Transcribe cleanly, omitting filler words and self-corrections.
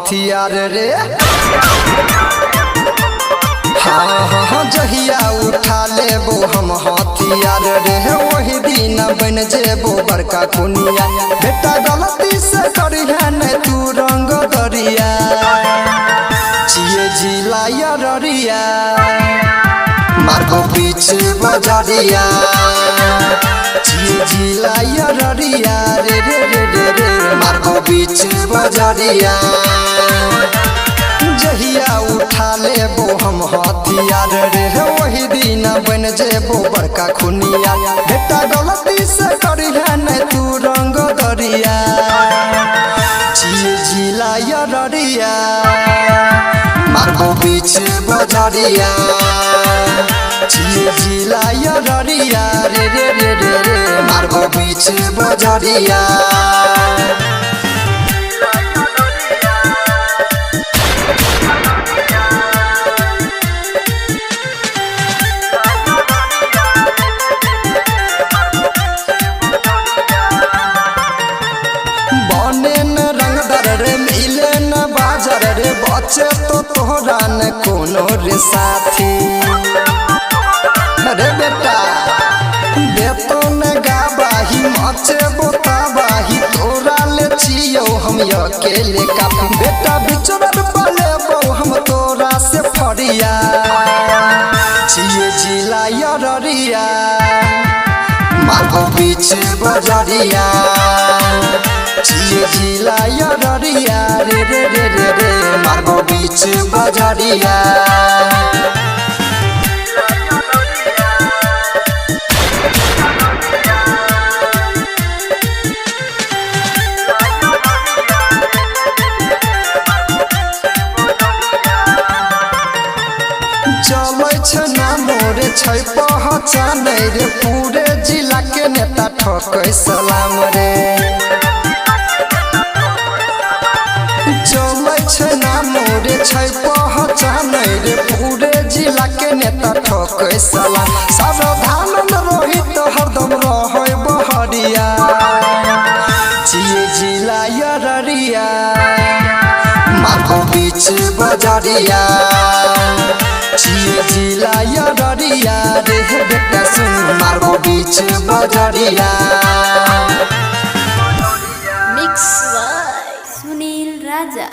हथियार रे। हाँ जहिया उठा लेबो हम हथियार रे, वही दिन बन जेबो बड़का कुनिया। बेटा गलती से करिया न तू रंग दरिया, चिए जिला ररिया मारबो बीच बजरिया। चिए जिला ररिया रे रे रे रे रे मारबो बीच बजरिया। जहिया उठा लेबो हम हथियार रे, वही दिन बन जेबो बड़का खुनिया। बेटा गलती से करिया न तू रंग दरिया, चिए जिला ररिया मारबो बीच बजरिया। चिए जिला ररिया रे रे रे रे रे मारबो बीच बजरिया। मिले न बाजार रे बचे तो तोहरा न कोनो रे साथी। अरे बेटा बेतो न गाबाही मचे बोताबाही, तोरा ले छियो हम अकेले काफी। बेटा बिचरल पले बो हम तोरा से फरिया, चिए जिला ररिया मारबो बीच बजरिया। चिए जिला ररिया रे रे रे रे रे मारबो बीच बजरिया। चलै छ ना मोरे छै पहचान रे, पूरे जिला के नेता ठोकै सलाम रे। चलै छ ना मोरे छै पहचान रे, पूरे जिला के नेता ठोकै सलाम। सावधान रोहित हरदम रहै बहरिया, चिए जिला ररिया मारबो बीच बजरिया। चिए जिला ररिया रे बेटा सुन मारबो बीच बजरिया। Mix by Sunil Raja.